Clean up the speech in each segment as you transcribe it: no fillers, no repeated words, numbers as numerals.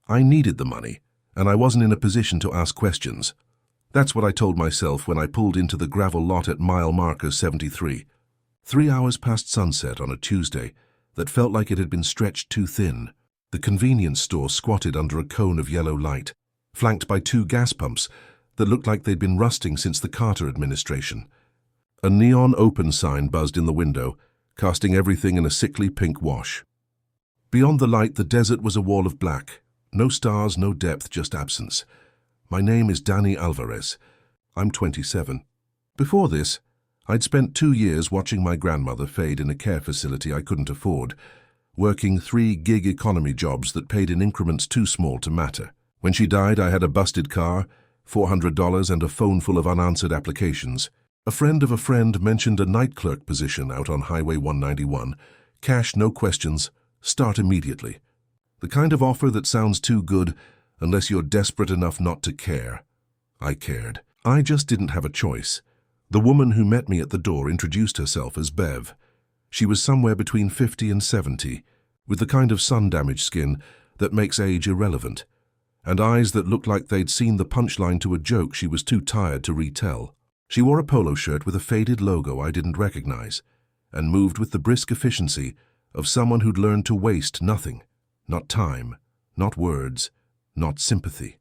I needed the money, and I wasn't in a position to ask questions. That's what I told myself when I pulled into the gravel lot at mile marker 73. 3 hours past sunset on a Tuesday that felt like it had been stretched too thin. The convenience store squatted under a cone of yellow light, flanked by 2 gas pumps that looked like they'd been rusting since the Carter administration. A neon open sign buzzed in the window, casting everything in a sickly pink wash. Beyond the light, the desert was a wall of black. No stars, no depth, just absence. My name is Danny Alvarez. I'm 27. Before this, I'd spent 2 years watching my grandmother fade in a care facility I couldn't afford, working 3 gig economy jobs that paid in increments too small to matter. When she died, I had a busted car, $400, and a phone full of unanswered applications. A friend of a friend mentioned a night clerk position out on Highway 191. Cash, no questions, start immediately. The kind of offer that sounds too good unless you're desperate enough not to care. I cared. I just didn't have a choice. The woman who met me at the door introduced herself as Bev. She was somewhere between 50 and 70, with the kind of sun-damaged skin that makes age irrelevant, and eyes that looked like they'd seen the punchline to a joke she was too tired to retell. She wore a polo shirt with a faded logo I didn't recognize, and moved with the brisk efficiency of someone who'd learned to waste nothing. Not time, not words, not sympathy.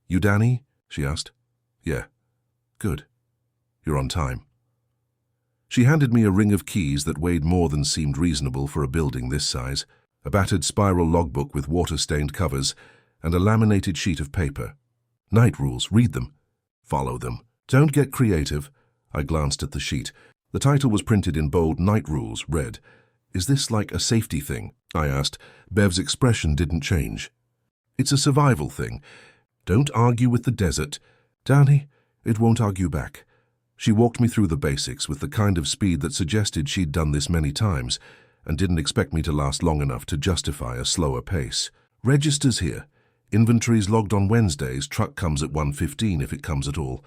"You Danny?" she asked. "Yeah." "Good. You're on time." She handed me a ring of keys that weighed more than seemed reasonable for a building this size, a battered spiral logbook with water-stained covers, and a laminated sheet of paper. "Night rules, read them. Follow them. Don't get creative." I glanced at the sheet. The title was printed in bold. "Night rules," read. "Is this like a safety thing?" I asked. Bev's expression didn't change. "It's a survival thing. Don't argue with the desert." "Danny, it won't argue back." She walked me through the basics with the kind of speed that suggested she'd done this many times and didn't expect me to last long enough to justify a slower pace. "Registers here. Inventory's logged on Wednesdays. Truck comes at 1:15 if it comes at all.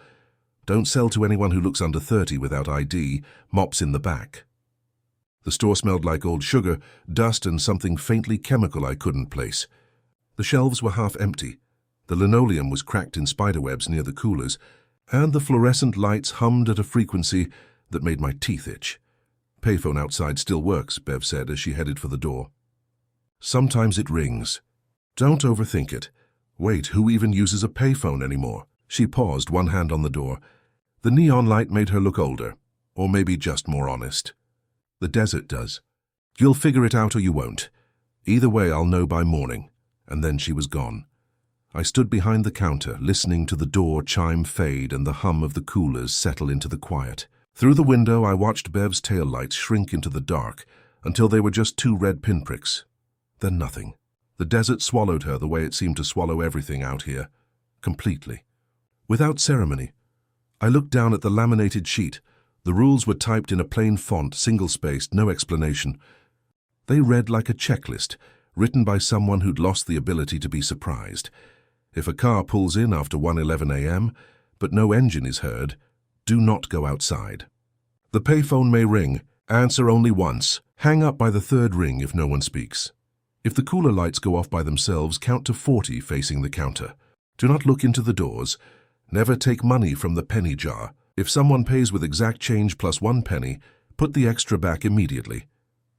Don't sell to anyone who looks under 30 without ID. Mops in the back." The store smelled like old sugar, dust, and something faintly chemical I couldn't place. The shelves were half empty. The linoleum was cracked in spiderwebs near the coolers, and the fluorescent lights hummed at a frequency that made my teeth itch. "Payphone outside still works," Bev said as she headed for the door. "Sometimes it rings. Don't overthink it. Wait, who even uses a payphone anymore?" She paused, one hand on the door. The neon light made her look older, or maybe just more honest. "The desert does. You'll figure it out or you won't. Either way, I'll know by morning." And then she was gone. I stood behind the counter, listening to the door chime fade and the hum of the coolers settle into the quiet. Through the window, I watched Bev's taillights shrink into the dark until they were just 2 red pinpricks. Then nothing. The desert swallowed her the way it seemed to swallow everything out here. Completely. Without ceremony. I looked down at the laminated sheet. The rules were typed in a plain font, single-spaced, no explanation. They read like a checklist, written by someone who'd lost the ability to be surprised. If a car pulls in after 1:11 a.m., but no engine is heard, do not go outside. The payphone may ring, answer only once, hang up by the 3rd ring if no one speaks. If the cooler lights go off by themselves, count to 40 facing the counter. Do not look into the doors. Never take money from the penny jar. If someone pays with exact change plus 1 penny, put the extra back immediately.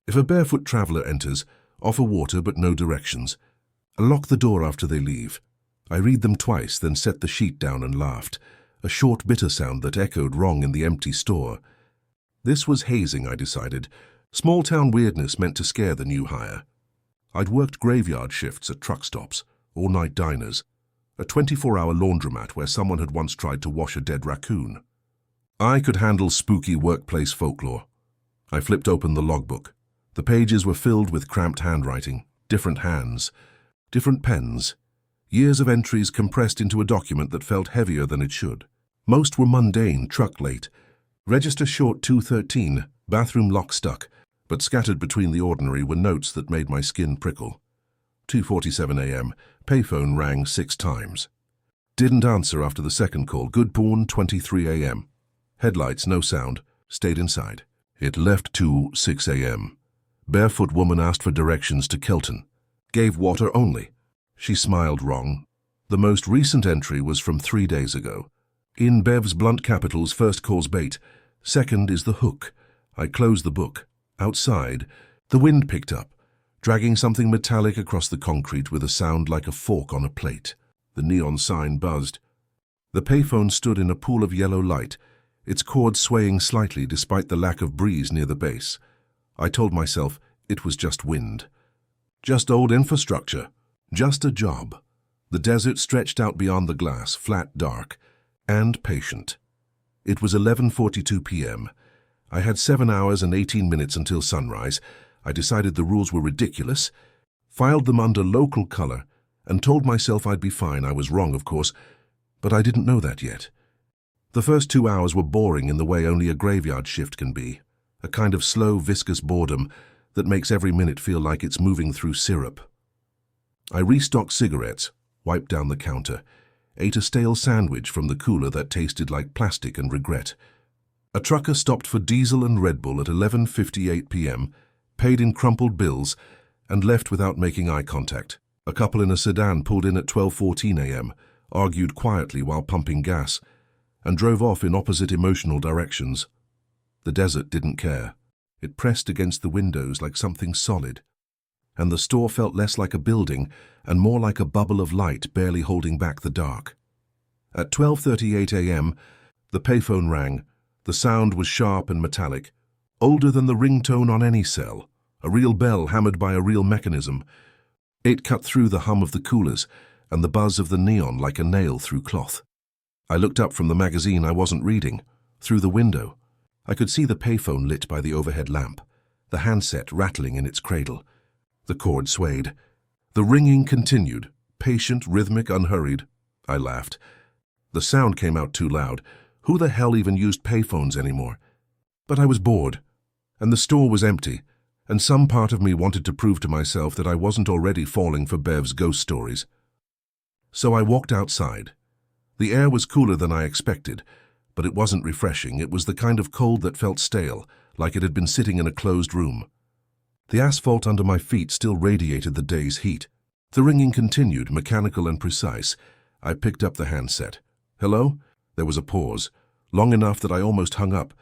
If a barefoot traveler enters, offer water but no directions. Lock the door after they leave. I read them twice, then set the sheet down and laughed, a short bitter sound that echoed wrong in the empty store. This was hazing, I decided. Small-town weirdness meant to scare the new hire. I'd worked graveyard shifts at truck stops, all-night diners, a 24-hour laundromat where someone had once tried to wash a dead raccoon. I could handle spooky workplace folklore. I flipped open the logbook. The pages were filled with cramped handwriting, different hands, different pens, years of entries compressed into a document that felt heavier than it should. Most were mundane: truck late, register short 213, bathroom lock stuck, but scattered between the ordinary were notes that made my skin prickle. 2:47 a.m., payphone rang 6 times. Didn't answer after the second call. Good porn, 23 a.m. Headlights, no sound, stayed inside. It left 6 a.m. Barefoot woman asked for directions to Kelton. Gave water only. She smiled wrong. The most recent entry was from 3 days ago. In Bev's blunt capitals, first calls bait, second is the hook. I closed the book. Outside, the wind picked up, dragging something metallic across the concrete with a sound like a fork on a plate. The neon sign buzzed. The payphone stood in a pool of yellow light, its cord swaying slightly despite the lack of breeze near the base. I told myself it was just wind. Just old infrastructure. Just a job. The desert stretched out beyond the glass, flat, dark, and patient. It was 11:42 p.m. I had 7 hours and 18 minutes until sunrise. I decided the rules were ridiculous, filed them under local color, and told myself I'd be fine. I was wrong, of course, but I didn't know that yet. The first 2 hours were boring in the way only a graveyard shift can be, a kind of slow, viscous boredom that makes every minute feel like it's moving through syrup. I restocked cigarettes, wiped down the counter, ate a stale sandwich from the cooler that tasted like plastic and regret. A trucker stopped for diesel and Red Bull at 11:58 p.m., paid in crumpled bills, and left without making eye contact. A couple in a sedan pulled in at 12:14 a.m., argued quietly while pumping gas, and drove off in opposite emotional directions. The desert didn't care. It pressed against the windows like something solid, and the store felt less like a building and more like a bubble of light barely holding back the dark. At 12:38 a.m., the payphone rang. The sound was sharp and metallic, older than the ringtone on any cell, a real bell hammered by a real mechanism. It cut through the hum of the coolers and the buzz of the neon like a nail through cloth. I looked up from the magazine I wasn't reading, through the window. I could see the payphone lit by the overhead lamp, the handset rattling in its cradle. The cord swayed. The ringing continued, patient, rhythmic, unhurried. I laughed. The sound came out too loud. Who the hell even used payphones anymore? But I was bored, and the store was empty, and some part of me wanted to prove to myself that I wasn't already falling for Bev's ghost stories. So I walked outside. The air was cooler than I expected, but it wasn't refreshing. It was the kind of cold that felt stale, like it had been sitting in a closed room. The asphalt under my feet still radiated the day's heat. The ringing continued, mechanical and precise. I picked up the handset. Hello? There was a pause, long enough that I almost hung up,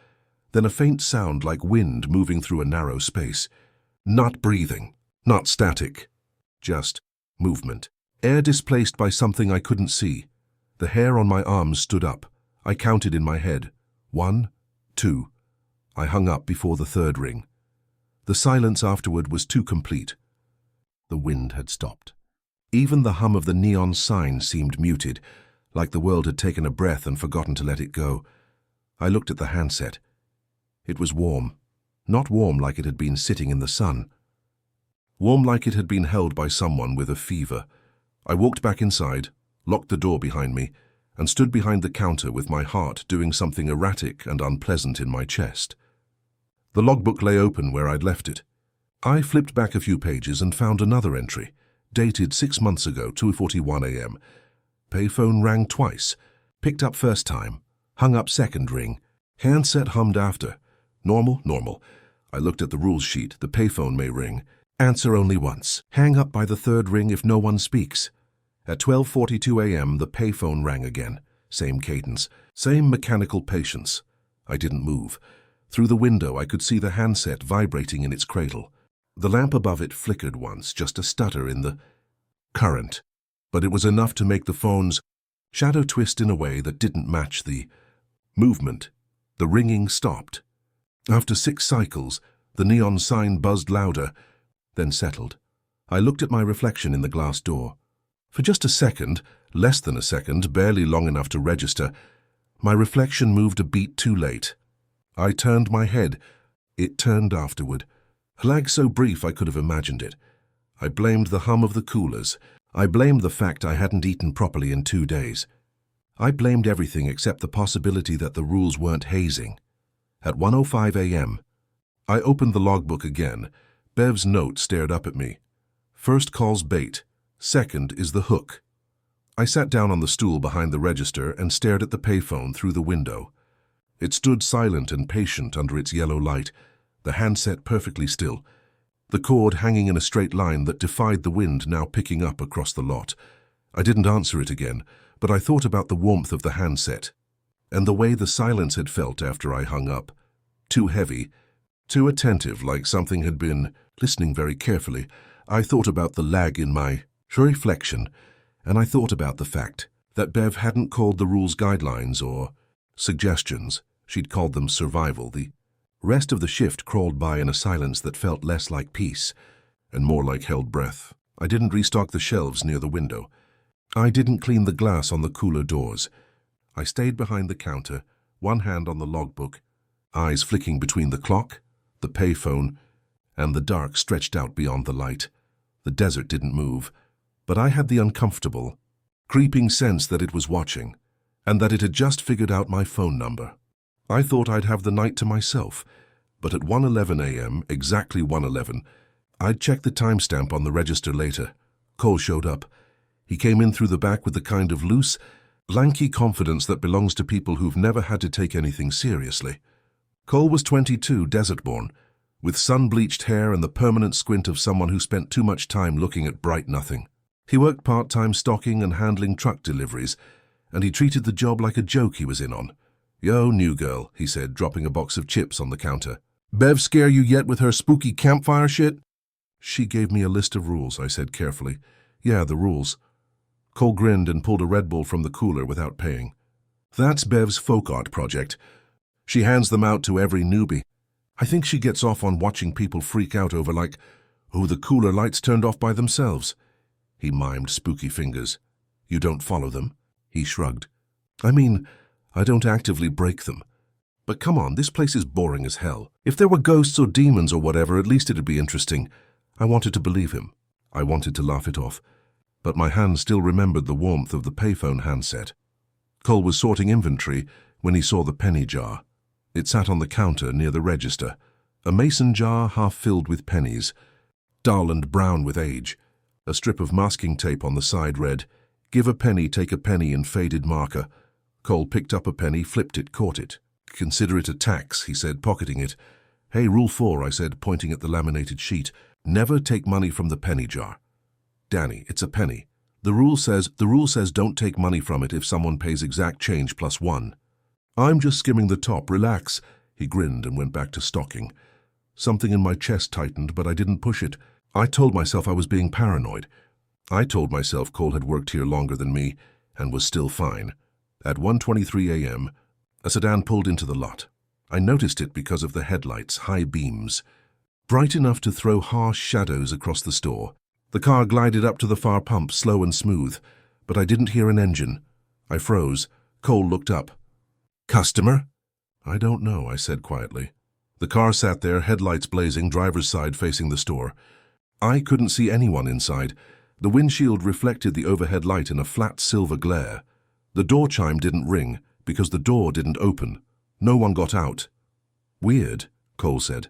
then a faint sound like wind moving through a narrow space. Not breathing, not static, just movement. Air displaced by something I couldn't see. The hair on my arms stood up. I counted in my head. 1, 2. I hung up before the third ring. The silence afterward was too complete. The wind had stopped. Even the hum of the neon sign seemed muted, like the world had taken a breath and forgotten to let it go. I looked at the handset. It was warm. Not warm like it had been sitting in the sun. Warm like it had been held by someone with a fever. I walked back inside, locked the door behind me, and stood behind the counter with my heart doing something erratic and unpleasant in my chest. The logbook lay open where I'd left it. I flipped back a few pages and found another entry, dated 6 months ago, 2:41 a.m. Payphone rang twice, picked up first time, hung up second ring, handset hummed after. Normal, normal. I looked at the rules sheet. The payphone may ring. Answer only once. Hang up by the third ring if no one speaks. At 12:42 a.m., the payphone rang again. Same cadence, same mechanical patience. I didn't move. Through the window, I could see the handset vibrating in its cradle. The lamp above it flickered once, just a stutter in the current. But it was enough to make the phone's shadow twist in a way that didn't match the movement. The ringing stopped. After 6 cycles, the neon sign buzzed louder, then settled. I looked at my reflection in the glass door. For just a second, less than a second, barely long enough to register, my reflection moved a beat too late. I turned my head. It turned afterward. A lag so brief I could have imagined it. I blamed the hum of the coolers. I blamed the fact I hadn't eaten properly in 2 days. I blamed everything except the possibility that the rules weren't hazing. At 1:05 a.m., I opened the logbook again. Bev's note stared up at me. First call's bait. Second is the hook. I sat down on the stool behind the register and stared at the payphone through the window. It stood silent and patient under its yellow light, the handset perfectly still. the cord hanging in a straight line that defied the wind now picking up across the lot. I didn't answer it again, but I thought about the warmth of the handset, and the way the silence had felt after I hung up. Too heavy, too attentive, like something had been listening very carefully. I thought about the lag in my reflection, and I thought about the fact that Bev hadn't called the rules guidelines or suggestions. She'd called them survival. The rest of the shift crawled by in a silence that felt less like peace and more like held breath. I didn't restock the shelves near the window. I didn't clean the glass on the cooler doors. I stayed behind the counter, one hand on the logbook, eyes flicking between the clock, the payphone, and the dark stretched out beyond the light. The desert didn't move, but I had the uncomfortable, creeping sense that it was watching, and that it had just figured out my phone number. I thought I'd have the night to myself, but at 1:11 a.m., exactly 1:11, I'd check the timestamp on the register later. Cole showed up. He came in through the back with the kind of loose, lanky confidence that belongs to people who've never had to take anything seriously. Cole was 22, desert-born, with sun-bleached hair and the permanent squint of someone who spent too much time looking at bright nothing. He worked part-time stocking and handling truck deliveries, and he treated the job like a joke he was in on. "Yo, new girl," he said, dropping a box of chips on the counter. "Bev scare you yet with her spooky campfire shit?" "She gave me a list of rules," I said carefully. "Yeah, the rules." Cole grinned and pulled a Red Bull from the cooler without paying. "That's Bev's folk art project. She hands them out to every newbie. I think she gets off on watching people freak out over oh, the cooler lights turned off by themselves." He mimed spooky fingers. "You don't follow them?" He shrugged. "I mean, I don't actively break them. But come on, this place is boring as hell. If there were ghosts or demons or whatever, at least it'd be interesting." I wanted to believe him. I wanted to laugh it off. But my hand still remembered the warmth of the payphone handset. Cole was sorting inventory when he saw the penny jar. It sat on the counter near the register, a mason jar half filled with pennies, dull and brown with age. A strip of masking tape on the side read, "Give a penny, take a penny," in faded marker. Cole picked up a penny, flipped it, caught it. "Consider it a tax," he said, pocketing it. "Hey, Rule 4, I said, pointing at the laminated sheet. "Never take money from the penny jar." "Danny, it's a penny. The rule says don't take money from it if someone pays exact change plus 1. "I'm just skimming the top, relax." He grinned and went back to stocking. Something in my chest tightened, but I didn't push it. I told myself I was being paranoid. I told myself Cole had worked here longer than me and was still fine. At 1:23 a.m., a sedan pulled into the lot. I noticed it because of the headlights' high beams, bright enough to throw harsh shadows across the store. The car glided up to the far pump, slow and smooth, but I didn't hear an engine. I froze. Cole looked up. "Customer?" "I don't know," I said quietly. The car sat there, headlights blazing, driver's side facing the store. I couldn't see anyone inside. The windshield reflected the overhead light in a flat silver glare. The door chime didn't ring because the door didn't open. No one got out. "Weird," Cole said.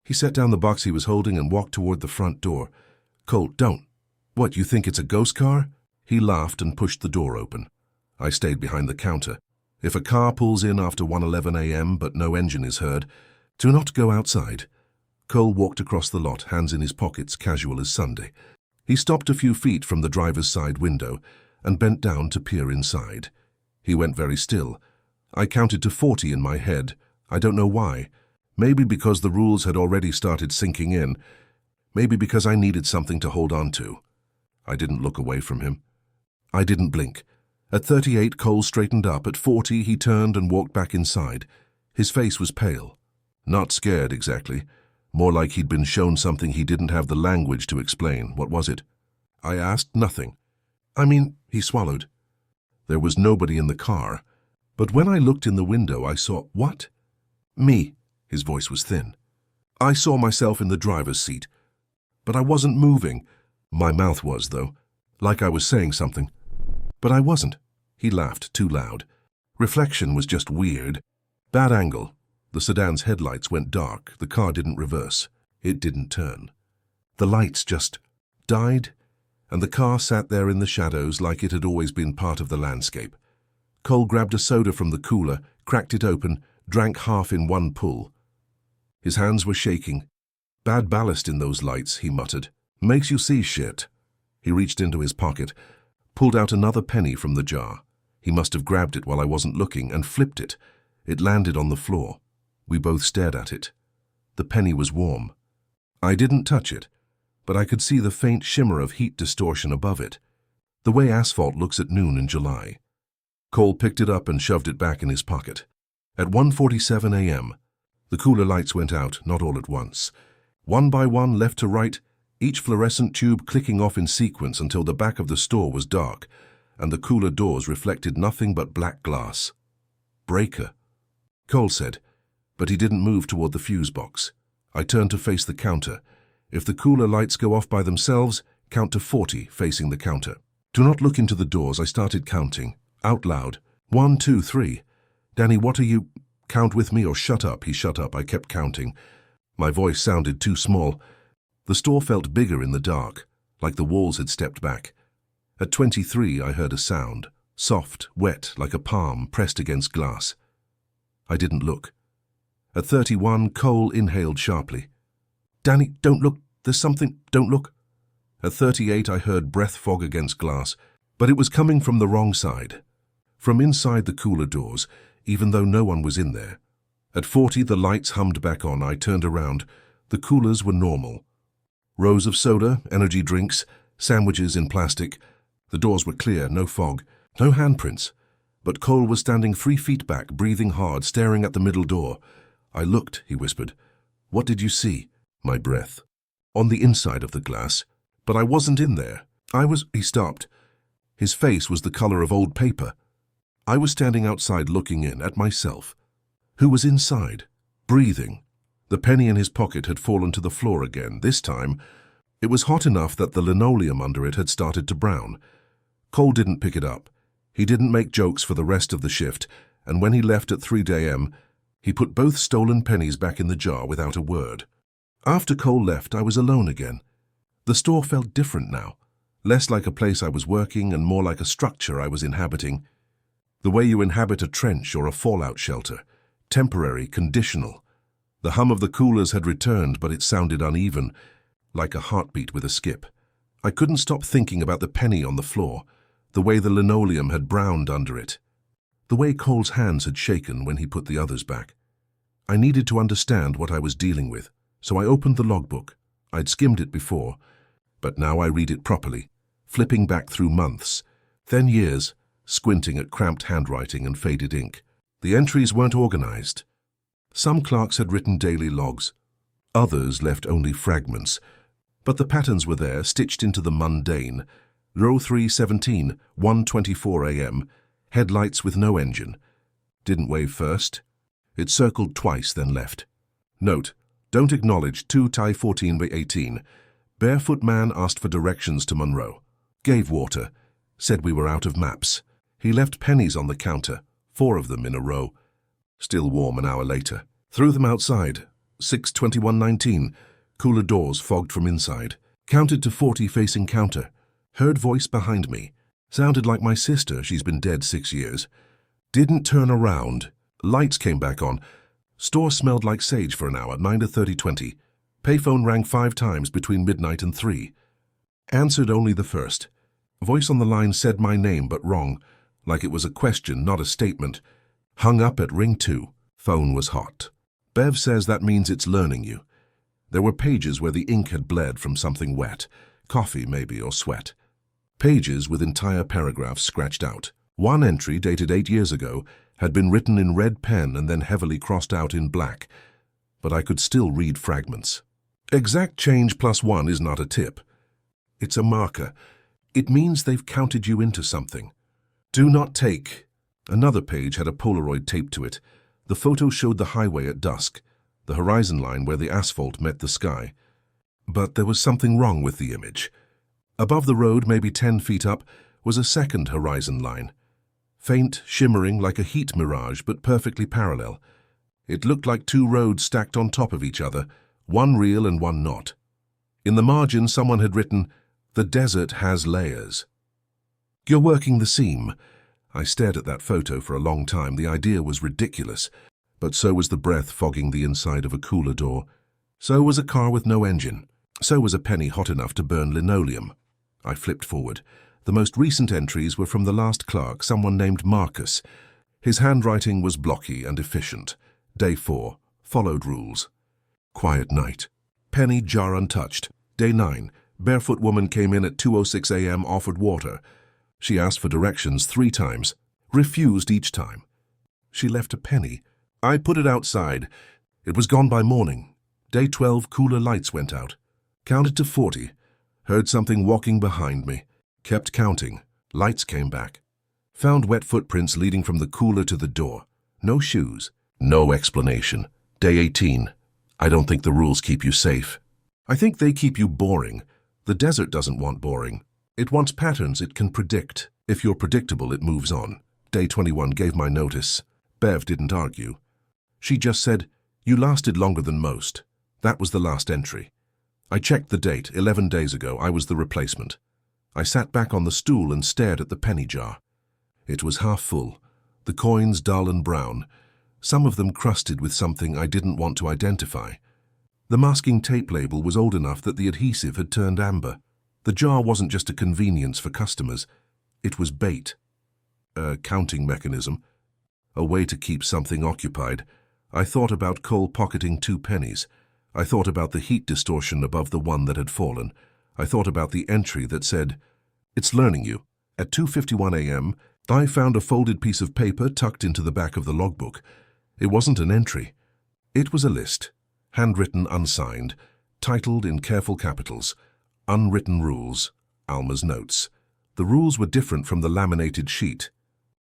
He set down the box he was holding and walked toward the front door. "Cole, don't. What, you think it's a ghost car?" He laughed and pushed the door open. I stayed behind the counter. If a car pulls in after 1:11 a.m. but no engine is heard, do not go outside. Cole walked across the lot, hands in his pockets, casual as Sunday. He stopped a few feet from the driver's side window and bent down to peer inside. He went very still. I counted to 40 in my head. I don't know why. Maybe because the rules had already started sinking in. Maybe because I needed something to hold on to. I didn't look away from him. I didn't blink. At 38, Cole straightened up. At 40, he turned and walked back inside. His face was pale. Not scared, exactly. More like he'd been shown something he didn't have the language to explain. What was it? I asked. "Nothing." He swallowed. There was nobody in the car. But when I looked in the window, I saw, "What?" "Me." His voice was thin. "I saw myself in the driver's seat. But I wasn't moving. My mouth was, though. Like I was saying something. But I wasn't." He laughed too loud. Reflection was just weird. Bad angle. The sedan's headlights went dark. The car didn't reverse. It didn't turn. The lights just died, and the car sat there in the shadows like it had always been part of the landscape. Cole grabbed a soda from the cooler, cracked it open, drank half in one pull. His hands were shaking. Bad ballast in those lights, he muttered. Makes you see shit. He reached into his pocket, pulled out another penny from the jar. He must have grabbed it while I wasn't looking and flipped it. It landed on the floor. We both stared at it. The penny was warm. I didn't touch it, but I could see the faint shimmer of heat distortion above it, the way asphalt looks at noon in July. Cole picked it up and shoved it back in his pocket. At 1:47 a.m., the cooler lights went out, not all at once. One by one, left to right, each fluorescent tube clicking off in sequence until the back of the store was dark, and the cooler doors reflected nothing but black glass. Breaker, Cole said, but he didn't move toward the fuse box. I turned to face the counter. If the cooler lights go off by themselves, count to 40 facing the counter. Do not look into the doors. I started counting, out loud. 1, 2, 3. Danny, what are you? Count with me or shut up. He shut up. I kept counting. My voice sounded too small. The store felt bigger in the dark, like the walls had stepped back. At 23, I heard a sound, soft, wet, like a palm pressed against glass. I didn't look. At 31, Cole inhaled sharply. Danny, don't look. There's something. Don't look. At 38, I heard breath fog against glass, but it was coming from the wrong side. From inside the cooler doors, even though no one was in there. At 40, the lights hummed back on. I turned around. The coolers were normal. Rows of soda, energy drinks, sandwiches in plastic. The doors were clear, no fog, no handprints. But Cole was standing 3 feet back, breathing hard, staring at the middle door. I looked, he whispered. What did you see? My breath. On the inside of the glass. But I wasn't in there. He stopped. His face was the color of old paper. I was standing outside looking in at myself. Who was inside? Breathing. The penny in his pocket had fallen to the floor again. This time, it was hot enough that the linoleum under it had started to brown. Cole didn't pick it up. He didn't make jokes for the rest of the shift, and when he left at 3 a.m., he put both stolen pennies back in the jar without a word. After Cole left, I was alone again. The store felt different now, less like a place I was working and more like a structure I was inhabiting. The way you inhabit a trench or a fallout shelter, temporary, conditional. The hum of the coolers had returned, but it sounded uneven, like a heartbeat with a skip. I couldn't stop thinking about the penny on the floor, the way the linoleum had browned under it, the way Cole's hands had shaken when he put the others back. I needed to understand what I was dealing with, so I opened the logbook. I'd skimmed it before, but now I read it properly, flipping back through months, then years, squinting at cramped handwriting and faded ink. The entries weren't organized. Some clerks had written daily logs. Others left only fragments. But the patterns were there, stitched into the mundane. Row 317, 1:24 a.m., headlights with no engine. Didn't wave first. It circled twice, then left. Note, don't acknowledge 2 Thai 14 by 18. Barefoot man asked for directions to Monroe. Gave water. Said we were out of maps. He left pennies on the counter, 4 of them in a row. Still warm an hour later. Threw them outside. 6:21:19. Cooler doors fogged from inside. Counted to 40 facing counter. Heard voice behind me. Sounded like my sister. She's been dead 6 years. Didn't turn around. Lights came back on. Store smelled like sage for an hour, 9 to 30:20. Payphone rang 5 times between midnight and 3. Answered only the first. Voice on the line said my name but wrong, like it was a question, not a statement. Hung up at ring 2. Phone was hot. Bev says that means it's learning you. There were pages where the ink had bled from something wet, coffee maybe or sweat. Pages with entire paragraphs scratched out. One entry, dated 8 years ago, had been written in red pen and then heavily crossed out in black, but I could still read fragments. Exact change +1 is not a tip. It's a marker. It means they've counted you into something. Do not take. Another page had a Polaroid taped to it. The photo showed the highway at dusk, the horizon line where the asphalt met the sky. But there was something wrong with the image. Above the road, maybe 10 feet up, was a second horizon line. Faint, shimmering like a heat mirage, but perfectly parallel. It looked like 2 roads stacked on top of each other, one real and one not. In the margin, someone had written, "The desert has layers." You're working the seam. I stared at that photo for a long time. The idea was ridiculous, but so was the breath fogging the inside of a cooler door. So was a car with no engine. So was a penny hot enough to burn linoleum. I flipped forward. The most recent entries were from the last clerk, someone named Marcus. His handwriting was blocky and efficient. Day 4. Followed rules. Quiet night. Penny jar untouched. Day 9. Barefoot woman came in at 2:06 a.m. offered water. She asked for directions 3 times. Refused each time. She left a penny. I put it outside. It was gone by morning. Day 12. Cooler lights went out. Counted to 40. Heard something walking behind me. Kept counting. Lights came back. Found wet footprints leading from the cooler to the door. No shoes. No explanation. Day 18. I don't think the rules keep you safe. I think they keep you boring. The desert doesn't want boring. It wants patterns it can predict. If you're predictable, it moves on. Day 21 gave my notice. Bev didn't argue. She just said, "You lasted longer than most." That was the last entry. I checked the date. 11 days ago, I was the replacement. I sat back on the stool and stared at the penny jar. It was half full, the coins dull and brown, some of them crusted with something I didn't want to identify. The masking tape label was old enough that the adhesive had turned amber. The jar wasn't just a convenience for customers. It was bait. A counting mechanism. A way to keep something occupied. I thought about Cole pocketing 2 pennies. I thought about the heat distortion above the one that had fallen. I thought about the entry that said, "It's learning you." At 2:51 a.m., I found a folded piece of paper tucked into the back of the logbook. It wasn't an entry. It was a list, handwritten unsigned, titled in careful capitals, "Unwritten Rules, Alma's Notes." The rules were different from the laminated sheet.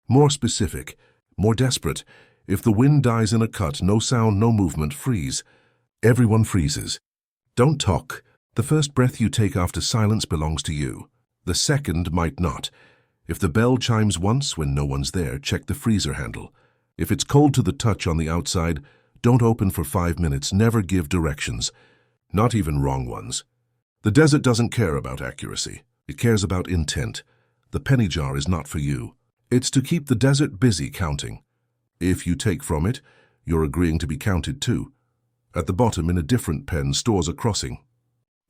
More specific, more desperate. If the wind dies in a cut, no sound, no movement, freeze. Everyone freezes. Don't talk. The first breath you take after silence belongs to you. The second might not. If the bell chimes once when no one's there, check the freezer handle. If it's cold to the touch on the outside, don't open for 5 minutes. Never give directions. Not even wrong ones. The desert doesn't care about accuracy. It cares about intent. The penny jar is not for you. It's to keep the desert busy counting. If you take from it, you're agreeing to be counted too. At the bottom, in a different pen, stores a crossing.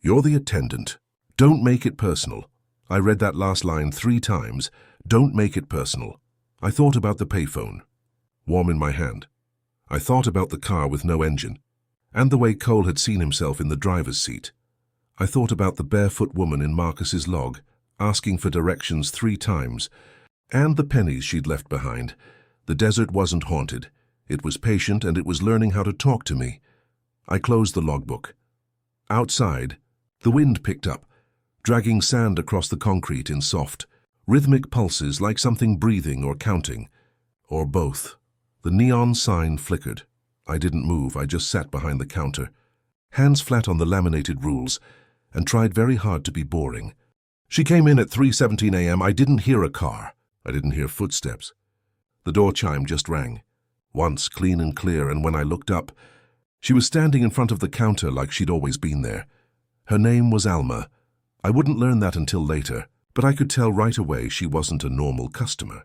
You're the attendant. Don't make it personal. I read that last line 3 times. Don't make it personal. I thought about the payphone. Warm in my hand. I thought about the car with no engine, and the way Cole had seen himself in the driver's seat. I thought about the barefoot woman in Marcus's log, asking for directions 3 times, and the pennies she'd left behind. The desert wasn't haunted. It was patient, and it was learning how to talk to me. I closed the logbook. Outside, the wind picked up, dragging sand across the concrete in soft, rhythmic pulses like something breathing or counting, or both. The neon sign flickered. I didn't move. I just sat behind the counter, hands flat on the laminated rules, and tried very hard to be boring. She came in at 3:17 a.m. I didn't hear a car. I didn't hear footsteps. The door chime just rang, once clean and clear, and when I looked up, she was standing in front of the counter like she'd always been there. Her name was Alma. I wouldn't learn that until later, but I could tell right away she wasn't a normal customer.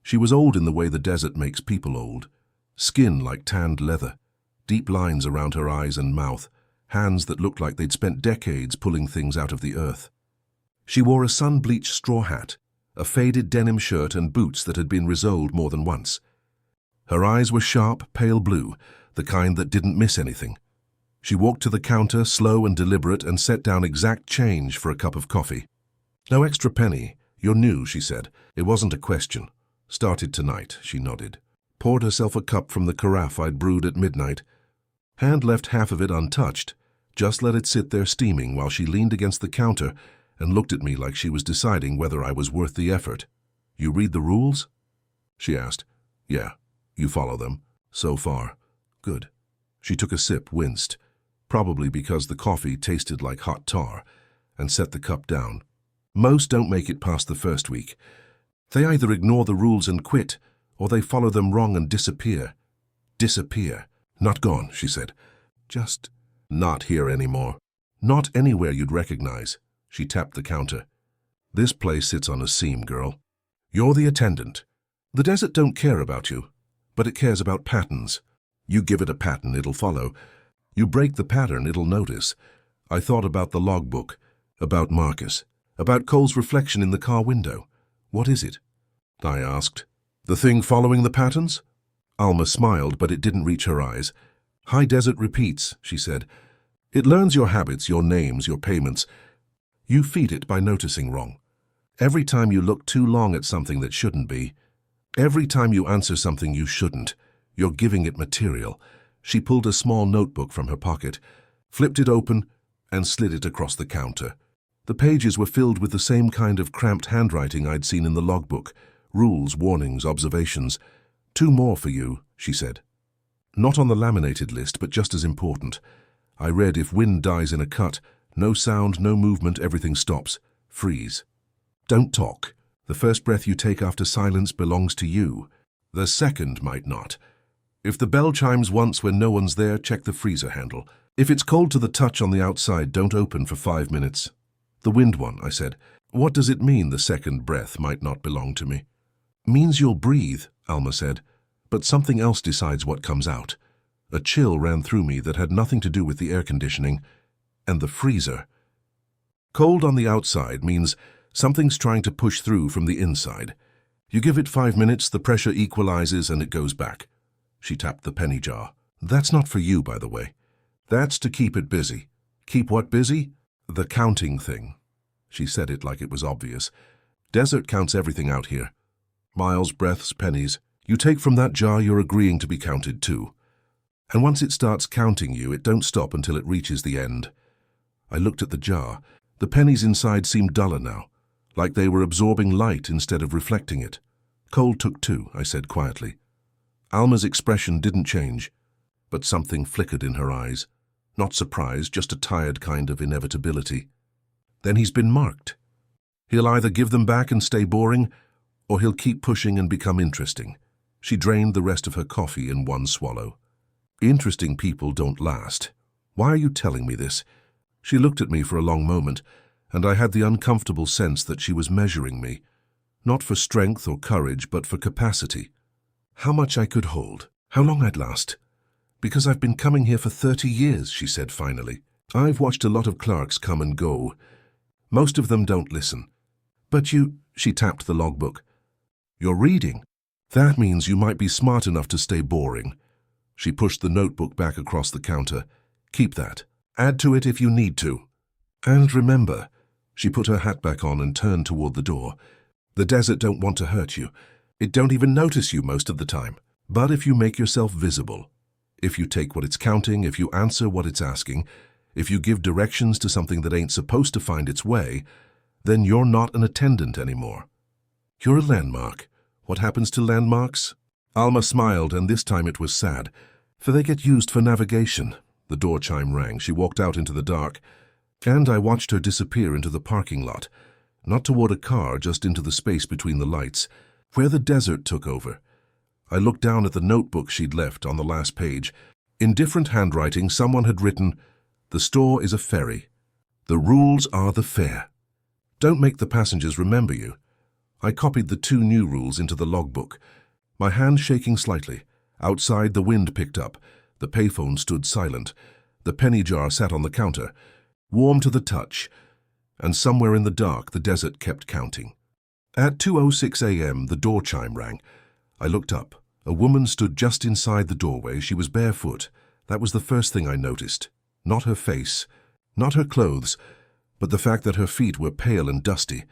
She was old in the way the desert makes people old. Skin like tanned leather, deep lines around her eyes and mouth, hands that looked like they'd spent decades pulling things out of the earth. She wore a sun-bleached straw hat, a faded denim shirt, and boots that had been resoled more than once. Her eyes were sharp, pale blue, the kind that didn't miss anything. She walked to the counter, slow and deliberate, and set down exact change for a cup of coffee. "No extra penny. You're new," she said. It wasn't a question. "Started tonight," she nodded. Poured herself a cup from the carafe I'd brewed at midnight. Hand left half of it untouched, just let it sit there steaming while she leaned against the counter and looked at me like she was deciding whether I was worth the effort. "You read the rules?" she asked. "Yeah. You follow them. So far. Good." She took a sip, winced, probably because the coffee tasted like hot tar, and set the cup down. "Most don't make it past the first week. They either ignore the rules and quit, or they follow them wrong and disappear." "Disappear. Not gone," she said. "Just not here anymore. Not anywhere you'd recognize." She tapped the counter. "This place sits on a seam, girl. You're the attendant. The desert don't care about you, but it cares about patterns. You give it a pattern, it'll follow. You break the pattern, it'll notice. I thought about the logbook, about Marcus, about Cole's reflection in the car window. What is it? I asked. The thing following the patterns? Alma smiled, but it didn't reach her eyes. High Desert repeats, she said. It learns your habits, your names, your payments. You feed it by noticing wrong. Every time you look too long at something that shouldn't be, every time you answer something you shouldn't, you're giving it material. She pulled a small notebook from her pocket, flipped it open, and slid it across the counter. The pages were filled with the same kind of cramped handwriting I'd seen in the logbook. Rules, warnings, observations. 2 more for you, she said. Not on the laminated list, but just as important. I read, if wind dies in a cut, no sound, no movement, everything stops. Freeze. Don't talk. The first breath you take after silence belongs to you. The second might not. If the bell chimes once when no one's there, check the freezer handle. If it's cold to the touch on the outside, don't open for 5 minutes. The wind one, I said. What does it mean the second breath might not belong to me? Means you'll breathe, Alma said. But something else decides what comes out. A chill ran through me that had nothing to do with the air conditioning and the freezer. Cold on the outside means something's trying to push through from the inside. You give it 5 minutes, the pressure equalizes and it goes back. She tapped the penny jar. That's not for you, by the way. That's to keep it busy. Keep what busy? The counting thing. She said it like it was obvious. Desert counts everything out here. Miles, breaths, pennies. You take from that jar, you're agreeing to be counted too. And once it starts counting you, it don't stop until it reaches the end. I looked at the jar. The pennies inside seemed duller now, like they were absorbing light instead of reflecting it. Cole took 2, I said quietly. Alma's expression didn't change, but something flickered in her eyes. Not surprise, just a tired kind of inevitability. Then he's been marked. He'll either give them back and stay boring, or he'll keep pushing and become interesting. She drained the rest of her coffee in one swallow. Interesting people don't last. Why are you telling me this? She looked at me for a long moment, and I had the uncomfortable sense that she was measuring me, not for strength or courage, but for capacity. How much I could hold, how long I'd last. Because I've been coming here for 30 years, she said finally. I've watched a lot of clerks come and go. Most of them don't listen. But you, she tapped the logbook. You're reading. That means you might be smart enough to stay boring. She pushed the notebook back across the counter. Keep that. Add to it if you need to. And remember, she put her hat back on and turned toward the door. The desert don't want to hurt you. It don't even notice you most of the time. But if you make yourself visible, if you take what it's counting, if you answer what it's asking, if you give directions to something that ain't supposed to find its way, then you're not an attendant anymore. You're a landmark. What happens to landmarks? Alma smiled, and this time it was sad, for they get used for navigation. The door chime rang. She walked out into the dark, and I watched her disappear into the parking lot, not toward a car, just into the space between the lights, where the desert took over. I looked down at the notebook she'd left on the last page. In different handwriting, someone had written, "The store is a ferry. The rules are the fare. Don't make the passengers remember you." I copied the 2 new rules into the logbook, my hand shaking slightly. Outside, the wind picked up. The payphone stood silent. The penny jar sat on the counter, warm to the touch, and somewhere in the dark, the desert kept counting. At 2:06 a.m., the door chime rang. I looked up. A woman stood just inside the doorway. She was barefoot. That was the first thing I noticed. Not her face, not her clothes, but the fact that her feet were pale and dusty,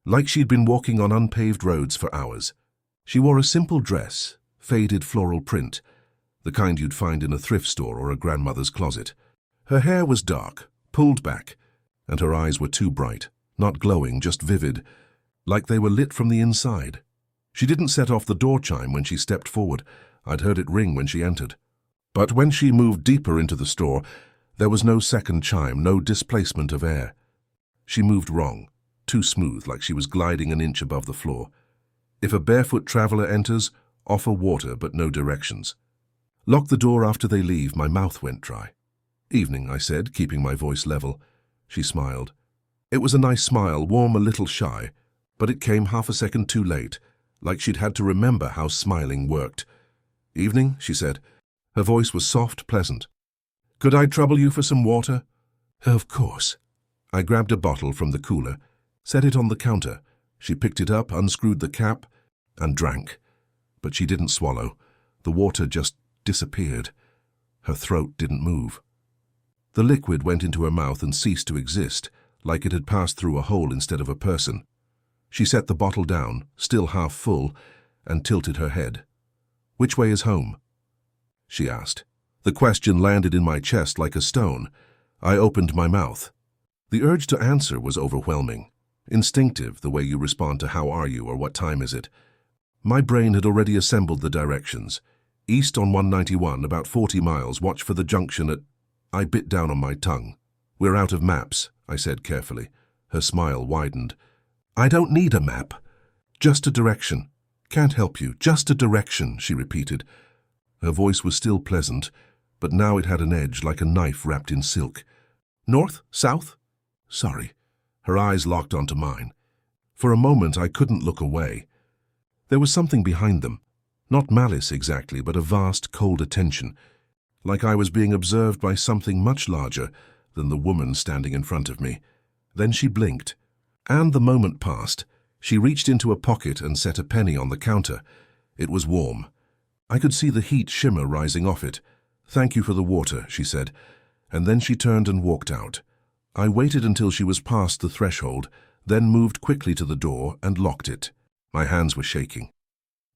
like she'd been walking on unpaved roads for hours. She wore a simple dress, faded floral print, the kind you'd find in a thrift store or a grandmother's closet. Her hair was dark, pulled back, and her eyes were too bright, not glowing, just vivid, like they were lit from the inside. She didn't set off the door chime when she stepped forward. I'd heard it ring when she entered. But when she moved deeper into the store, there was no second chime, no displacement of air. She moved wrong, too smooth, like she was gliding an inch above the floor. If a barefoot traveler enters, offer water but no directions. Lock the door after they leave. My mouth went dry. "Evening," I said, keeping my voice level. She smiled. It was a nice smile, warm, a little shy, but it came half a second too late, like she'd had to remember how smiling worked. "Evening," she said. Her voice was soft, pleasant. Could I trouble you for some water? Of course. I grabbed a bottle from the cooler, set it on the counter. She picked it up, unscrewed the cap, and drank. But she didn't swallow. The water just disappeared. Her throat didn't move. The liquid went into her mouth and ceased to exist, like it had passed through a hole instead of a person. She set the bottle down, still half full, and tilted her head. Which way is home? She asked. The question landed in my chest like a stone. I opened my mouth. The urge to answer was overwhelming. Instinctive, the way you respond to how are you or what time is it. My brain had already assembled the directions. East on 191, about 40 miles, watch for the junction at... I bit down on my tongue. We're out of maps, I said carefully. Her smile widened. I don't need a map. Just a direction. Can't help you, just a direction, she repeated. Her voice was still pleasant, but now it had an edge like a knife wrapped in silk. North? South? Sorry. Her eyes locked onto mine. For a moment I couldn't look away. There was something behind them. Not malice exactly, but a vast, cold attention. Like I was being observed by something much larger than the woman standing in front of me. Then she blinked. And the moment passed. She reached into a pocket and set a penny on the counter. It was warm. I could see the heat shimmer rising off it. Thank you for the water, she said. And then she turned and walked out. I waited until she was past the threshold, then moved quickly to the door and locked it. My hands were shaking.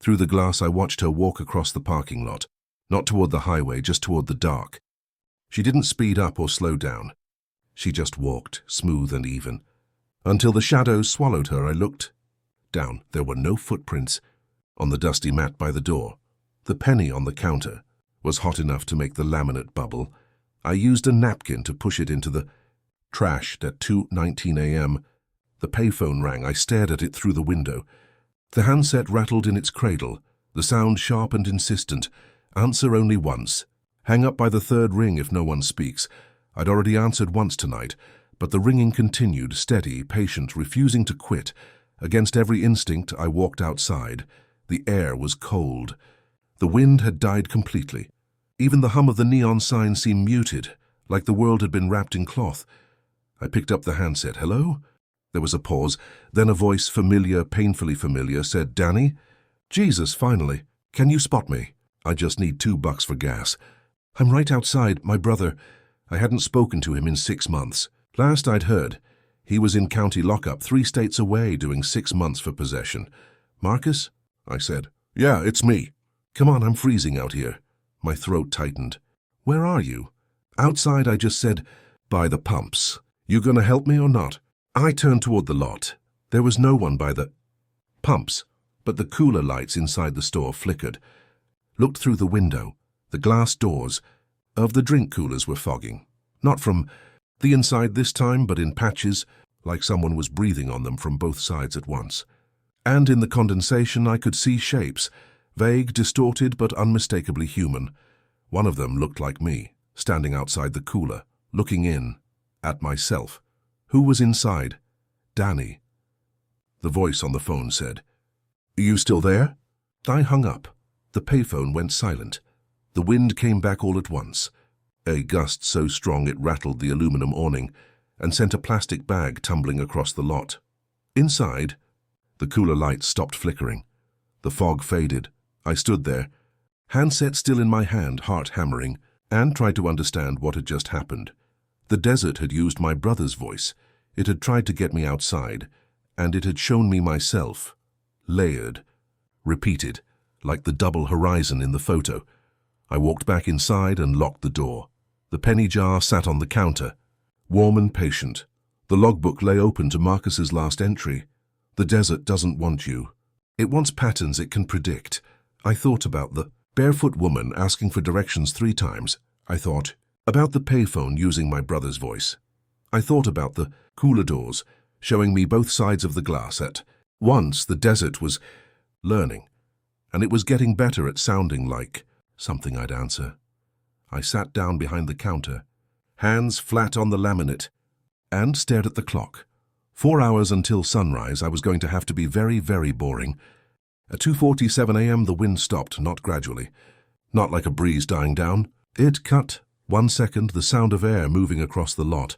Through the glass I watched her walk across the parking lot, not toward the highway, just toward the dark. She didn't speed up or slow down. She just walked, smooth and even. Until the shadows swallowed her, I looked down. There were no footprints on the dusty mat by the door. The penny on the counter was hot enough to make the laminate bubble. I used a napkin to push it into the trash at 2:19 a.m. The payphone rang. I stared at it through the window. The handset rattled in its cradle, the sound sharp and insistent. Answer only once. Hang up by the third ring if no one speaks. I'd already answered once tonight, but the ringing continued, steady, patient, refusing to quit. Against every instinct, I walked outside. The air was cold. The wind had died completely. Even the hum of the neon sign seemed muted, like the world had been wrapped in cloth. I picked up the handset. Hello? There was a pause. Then a voice, familiar, painfully familiar, said, Danny? Jesus, finally. Can you spot me? I just need $2 for gas. I'm right outside, my brother. I hadn't spoken to him in 6 months. Last I'd heard, he was in county lockup 3 states away doing 6 months for possession. Marcus? I said. Yeah, it's me. Come on, I'm freezing out here. My throat tightened. Where are you? Outside, I just said, by the pumps. You gonna help me or not? I turned toward the lot. There was no one by the pumps, but the cooler lights inside the store flickered. Looked through the window. The glass doors of the drink coolers were fogging. Not from the inside this time, but in patches, like someone was breathing on them from both sides at once. And in the condensation I could see shapes, vague, distorted, but unmistakably human. One of them looked like me, standing outside the cooler, looking in, at myself. Who was inside? Danny. The voice on the phone said, You still there? I hung up. The payphone went silent. The wind came back all at once. A gust so strong it rattled the aluminum awning and sent a plastic bag tumbling across the lot. Inside, the cooler lights stopped flickering. The fog faded. I stood there, handset still in my hand, heart hammering, and tried to understand what had just happened. The desert had used my brother's voice. It had tried to get me outside, and it had shown me myself, layered, repeated, like the double horizon in the photo. I walked back inside and locked the door. The penny jar sat on the counter, warm and patient. The logbook lay open to Marcus's last entry. The desert doesn't want you. It wants patterns it can predict. I thought about the barefoot woman asking for directions 3 times. I thought about the payphone using my brother's voice. I thought about the cooler doors showing me both sides of the glass. At once, the desert was learning, and it was getting better at sounding like something I'd answer. I sat down behind the counter, hands flat on the laminate, and stared at the clock. 4 hours until sunrise. I was going to have to be very, very boring. At 2:47 a.m. the wind stopped, not gradually, not like a breeze dying down. It cut 1 second, the sound of air moving across the lot,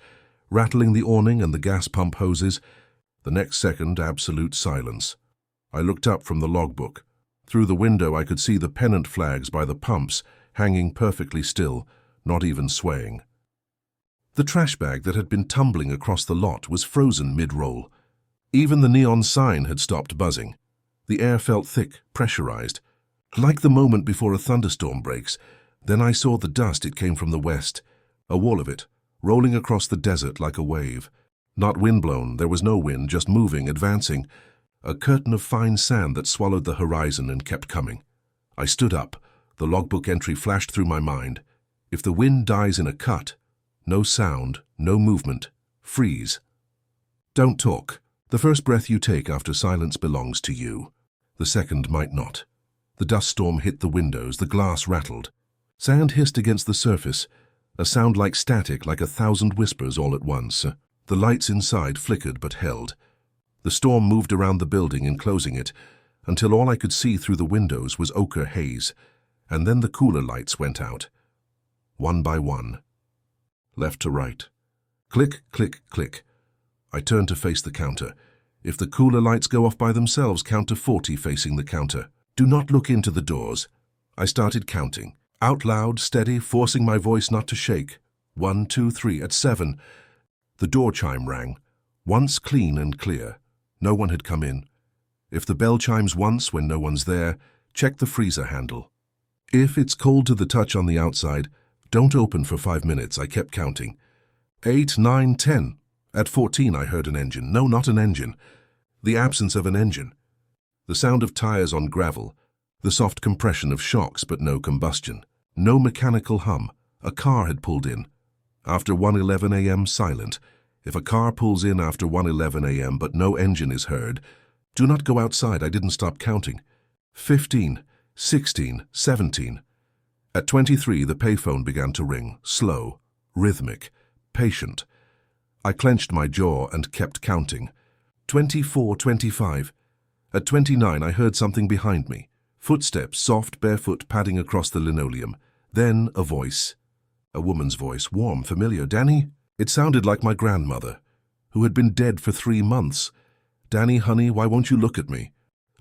rattling the awning and the gas pump hoses. The next second, absolute silence. I looked up from the logbook. Through the window I could see the pennant flags by the pumps, hanging perfectly still, not even swaying. The trash bag that had been tumbling across the lot was frozen mid-roll. Even the neon sign had stopped buzzing. The air felt thick, pressurized, like the moment before a thunderstorm breaks. Then I saw the dust. It came from the west, a wall of it, rolling across the desert like a wave. Not windblown, there was no wind, just moving, advancing. A curtain of fine sand that swallowed the horizon and kept coming. I stood up. The logbook entry flashed through my mind. If the wind dies in a cut, no sound, no movement, freeze. Don't talk. The first breath you take after silence belongs to you. The second might not. The dust storm hit the windows, the glass rattled. Sand hissed against the surface, a sound like static, like 1,000 whispers all at once. The lights inside flickered but held. The storm moved around the building, enclosing it, until all I could see through the windows was ochre haze, and then the cooler lights went out. One by one. Left to right. Click, click, click. I turned to face the counter. If the cooler lights go off by themselves, count to 40 facing the counter. Do not look into the doors. I started counting. Out loud, steady, forcing my voice not to shake. 1, 2, 3, at 7. The door chime rang. Once clean and clear. No one had come in. If the bell chimes once when no one's there, check the freezer handle. If it's cold to the touch on the outside, don't open for 5 minutes. I kept counting. 8, 9, 10. At 14 I heard an engine. No, not an engine. The absence of an engine. The sound of tires on gravel. The soft compression of shocks, but no combustion. No mechanical hum. A car had pulled in. After 1:11 a.m., silent. If a car pulls in after 1:11 a.m. but no engine is heard, do not go outside. I didn't stop counting. 15, 16, 17. At 23, the payphone began to ring, slow, rhythmic, patient. I clenched my jaw and kept counting. 24, 25. At 29, I heard something behind me. Footsteps, soft, barefoot, padding across the linoleum. Then a voice. A woman's voice, warm, familiar. Danny? It sounded like my grandmother, who had been dead for 3 months. Danny, honey, why won't you look at me?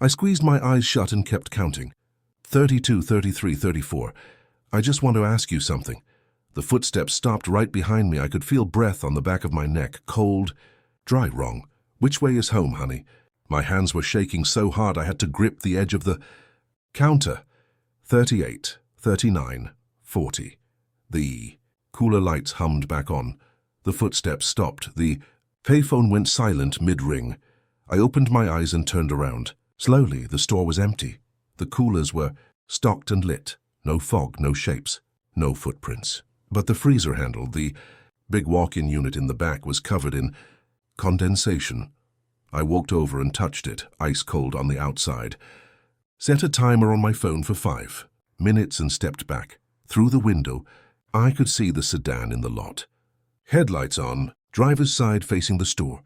I squeezed my eyes shut and kept counting. 32, 33, 34. I just want to ask you something. The footsteps stopped right behind me. I could feel breath on the back of my neck, cold, dry. Wrong. Which way is home, honey? My hands were shaking so hard I had to grip the edge of the counter. 38, 39, 40. The cooler lights hummed back on. The footsteps stopped. The payphone went silent mid-ring. I opened my eyes and turned around. Slowly, the store was empty. The coolers were stocked and lit. No fog, no shapes, no footprints. But the freezer handle, the big walk-in unit in the back, was covered in condensation. I walked over and touched it, ice cold on the outside. Set a timer on my phone for 5 minutes and stepped back. Through the window, I could see the sedan in the lot. Headlights on, driver's side facing the store.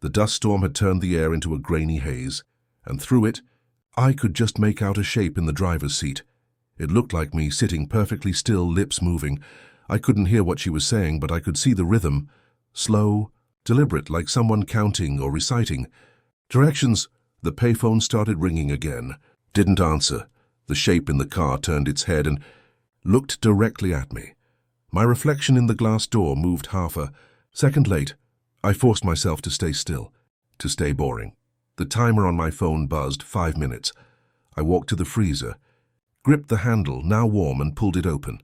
The dust storm had turned the air into a grainy haze, and through it, I could just make out a shape in the driver's seat. It looked like me, sitting perfectly still, lips moving. I couldn't hear what she was saying, but I could see the rhythm. Slow, deliberate, like someone counting or reciting. Directions. The payphone started ringing again. Didn't answer. The shape in the car turned its head and looked directly at me. My reflection in the glass door moved half a second late. I forced myself to stay still, to stay boring. The timer on my phone buzzed. 5 minutes. I walked to the freezer, gripped the handle, now warm, and pulled it open.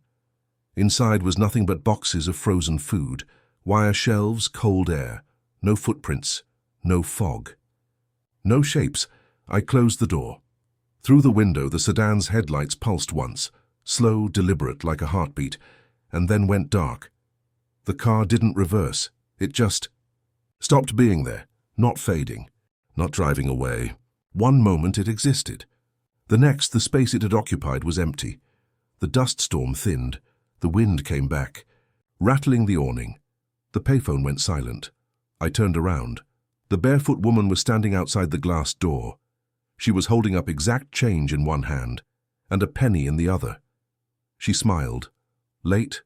Inside was nothing but boxes of frozen food, wire shelves, cold air. No footprints, no fog. No shapes. I closed the door. Through the window, the sedan's headlights pulsed once, slow, deliberate, like a heartbeat, and then went dark. The car didn't reverse. It just stopped being there, not fading, not driving away. One moment it existed. The next, the space it had occupied was empty. The dust storm thinned. The wind came back, rattling the awning. The payphone went silent. I turned around. The barefoot woman was standing outside the glass door. She was holding up exact change in one hand and a penny in the other. She smiled. Late,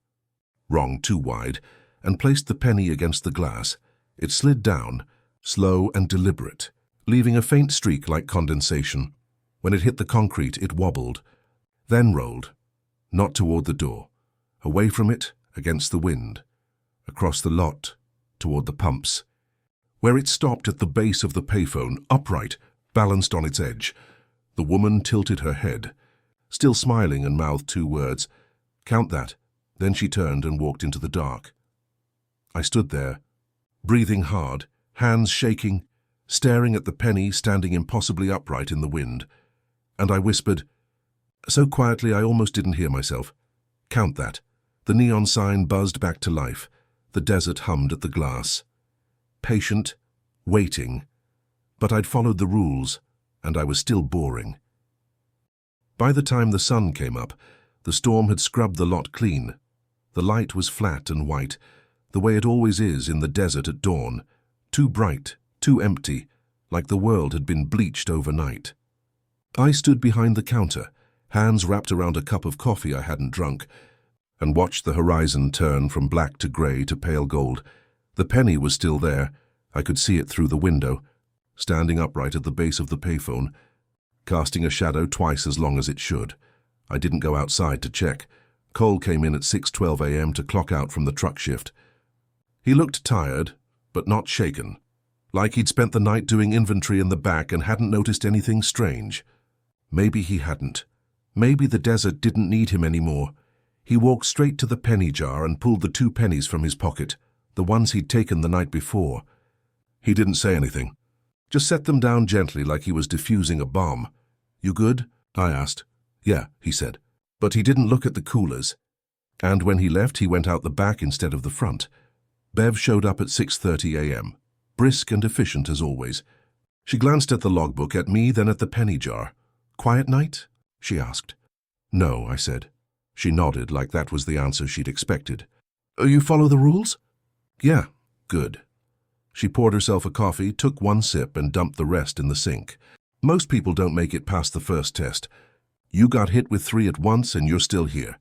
wrong, too wide, and placed the penny against the glass. It slid down, slow and deliberate, leaving a faint streak like condensation. When it hit the concrete, it wobbled, then rolled, not toward the door, away from it, against the wind, across the lot, toward the pumps. Where it stopped at the base of the payphone, upright, balanced on its edge, the woman tilted her head, still smiling, and mouthed 2 words, "Count that." Then she turned and walked into the dark. I stood there, breathing hard, hands shaking, staring at the penny standing impossibly upright in the wind. And I whispered, so quietly I almost didn't hear myself, "Count that." The neon sign buzzed back to life. The desert hummed at the glass. Patient, waiting. But I'd followed the rules, and I was still boring. By the time the sun came up, the storm had scrubbed the lot clean. The light was flat and white, the way it always is in the desert at dawn, too bright, too empty, like the world had been bleached overnight. I stood behind the counter, hands wrapped around a cup of coffee I hadn't drunk, and watched the horizon turn from black to grey to pale gold. The penny was still there. I could see it through the window, standing upright at the base of the payphone, casting a shadow twice as long as it should. I didn't go outside to check. Cole came in at 6:12 a.m. to clock out from the truck shift. He looked tired, but not shaken, like he'd spent the night doing inventory in the back and hadn't noticed anything strange. Maybe he hadn't. Maybe the desert didn't need him anymore. He walked straight to the penny jar and pulled the 2 pennies from his pocket, the ones he'd taken the night before. He didn't say anything, just set them down gently like he was defusing a bomb. "You good?" I asked. "Yeah," he said. But he didn't look at the coolers. And when he left, he went out the back instead of the front. Bev showed up at 6:30 a.m., brisk and efficient as always. She glanced at the logbook, at me, then at the penny jar. "Quiet night?" she asked. "No," I said. She nodded like that was the answer she'd expected. "You follow the rules?" "Yeah, good." She poured herself a coffee, took 1 sip, and dumped the rest in the sink. "Most people don't make it past the first test. You got hit with 3 at once and you're still here.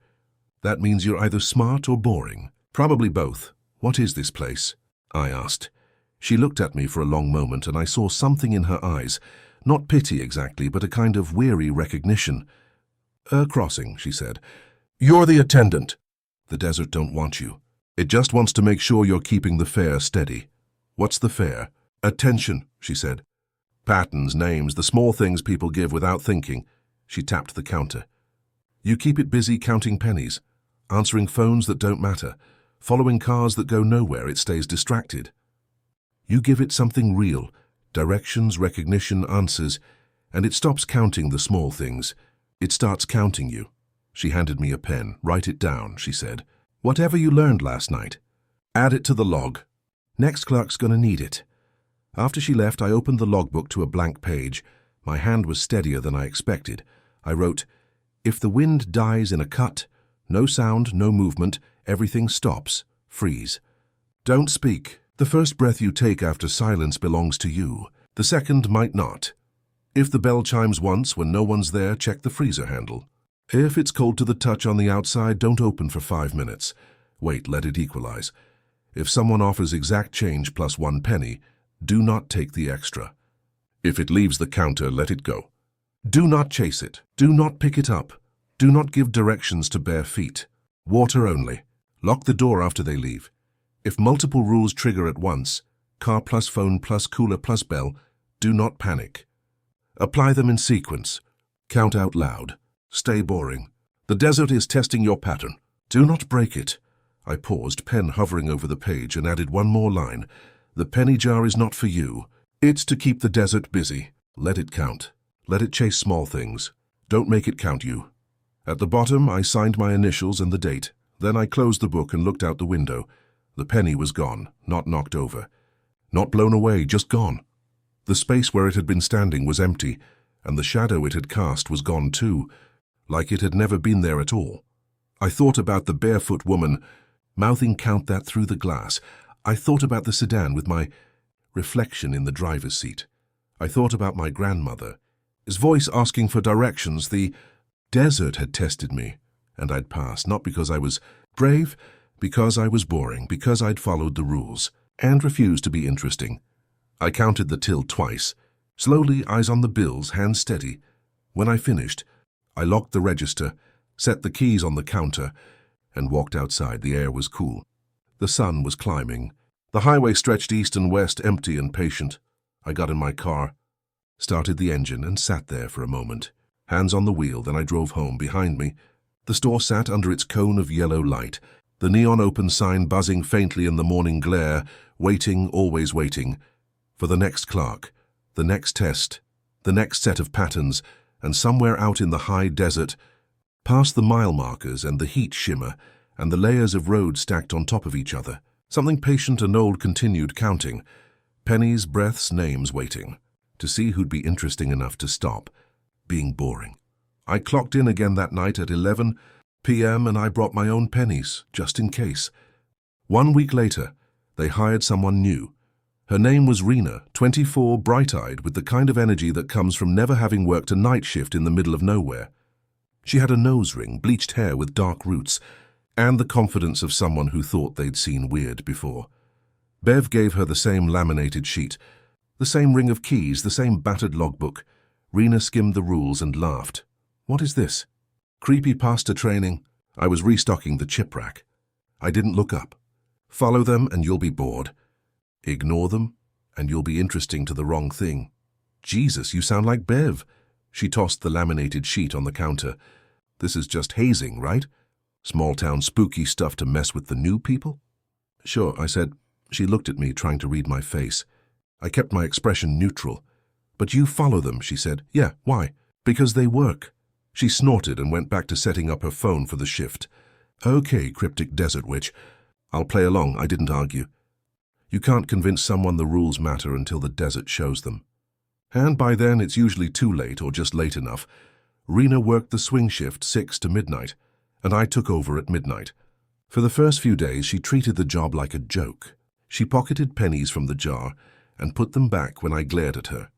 That means you're either smart or boring. Probably both. What is this place?" I asked. She looked at me for a long moment, and I saw something in her eyes. Not pity exactly, but a kind of weary recognition. "A crossing," she said. "You're the attendant." "The desert don't want you. It just wants to make sure you're keeping the fare steady." "What's the fare?" "Attention," she said. "Patterns, names, the small things people give without thinking." She tapped the counter. "You keep it busy counting pennies, answering phones that don't matter, following cars that go nowhere. It stays distracted. You give it something real, directions, recognition, answers, and it stops counting the small things. It starts counting you." She handed me a pen. "Write it down," she said. "Whatever you learned last night. Add it to the log. Next clerk's gonna need it." After she left, I opened the logbook to a blank page. My hand was steadier than I expected. I wrote, "If the wind dies in a cut, no sound, no movement, everything stops, freeze. Don't speak. The first breath you take after silence belongs to you. The second might not. If the bell chimes once when no one's there, check the freezer handle. If it's cold to the touch on the outside, don't open for 5 minutes. Wait, let it equalize. If someone offers exact change plus 1 penny, do not take the extra. If it leaves the counter, let it go. Do not chase it. Do not pick it up. Do not give directions to bare feet. Water only. Lock the door after they leave. If multiple rules trigger at once, car plus phone plus cooler plus bell, do not panic. Apply them in sequence. Count out loud. Stay boring. The desert is testing your pattern. Do not break it." I paused, pen hovering over the page, and added 1 more line. "The penny jar is not for you. It's to keep the desert busy. Let it count. Let it chase small things. Don't make it count you." At the bottom, I signed my initials and the date. Then I closed the book and looked out the window. The penny was gone, not knocked over. Not blown away, just gone. The space where it had been standing was empty, and the shadow it had cast was gone too, like it had never been there at all. I thought about the barefoot woman, mouthing "count that" through the glass. I thought about the sedan with my reflection in the driver's seat. I thought about my grandmother, his voice asking for directions. The desert had tested me, and I'd passed, not because I was brave, Because I was boring, because I'd followed the rules, and refused to be interesting. I counted the till twice. Slowly, eyes on the bills, hands steady. When I finished, I locked the register, set the keys on the counter, and walked outside. The air was cool. The sun was climbing. The highway stretched east and west, empty and patient. I got in my car, started the engine, and sat there for a moment. Hands on the wheel, then I drove home. Behind me, the store sat under its cone of yellow light, the neon open sign buzzing faintly in the morning glare, waiting, always waiting, for the next clerk, the next test, the next set of patterns, and somewhere out in the high desert, past the mile markers and the heat shimmer and the layers of road stacked on top of each other, something patient and old continued counting, pennies, breaths, names, waiting, to see who'd be interesting enough to stop being boring. I clocked in again that night at 11 p.m. and I brought my own pennies, just in case. 1 week later, they hired someone new. Her name was Rena, 24, bright-eyed, with the kind of energy that comes from never having worked a night shift in the middle of nowhere. She had a nose ring, bleached hair with dark roots, and the confidence of someone who thought they'd seen weird before. Bev gave her the same laminated sheet, the same ring of keys, the same battered logbook. Rena skimmed the rules and laughed. "What is this? Creepypasta training?" I was restocking the chip rack. I didn't look up. Follow them and you'll be bored. Ignore them and you'll be interesting to the wrong thing. Jesus, you sound like Bev. She tossed the laminated sheet on the counter. This is just hazing, right? Small-town spooky stuff to mess with the new people? Sure, I said. She looked at me, trying to read my face. I kept my expression neutral. But you follow them, she said. Yeah, why? Because they work. She snorted and went back to setting up her phone for the shift. Okay, cryptic desert witch. I'll play along, I didn't argue. You can't convince someone the rules matter until the desert shows them. And by then it's usually too late or just late enough. Rena worked the swing shift 6 to midnight, and I took over at midnight. For the first few days she treated the job like a joke. She pocketed pennies from the jar and put them back when I glared at her.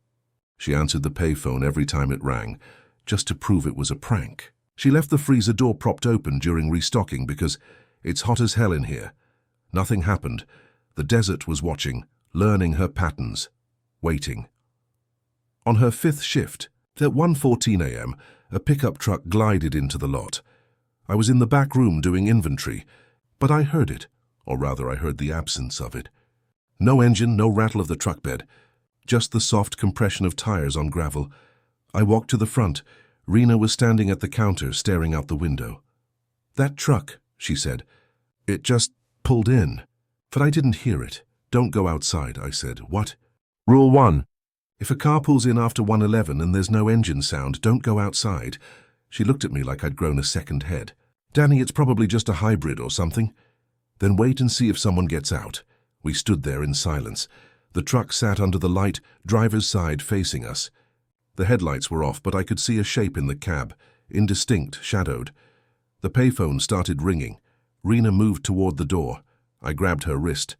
She answered the payphone every time it rang, just to prove it was a prank. She left the freezer door propped open during restocking because it's hot as hell in here. Nothing happened. The desert was watching, learning her patterns, waiting. On her 5th shift, at 1:14 a.m., a pickup truck glided into the lot. I was in the back room doing inventory, but I heard it, or rather I heard the absence of it. No engine, no rattle of the truck bed, just the soft compression of tires on gravel. I walked to the front. Rena was standing at the counter, staring out the window. "That truck," she said. "It just pulled in." But I didn't hear it. "Don't go outside," I said. "What?" "Rule 1. If a car pulls in after 1:11 and there's no engine sound, don't go outside." She looked at me like I'd grown a second head. "Danny, it's probably just a hybrid or something." "Then wait and see if someone gets out." We stood there in silence. The truck sat under the light, driver's side facing us. The headlights were off, but I could see a shape in the cab, indistinct, shadowed. The payphone started ringing. Rena moved toward the door. I grabbed her wrist.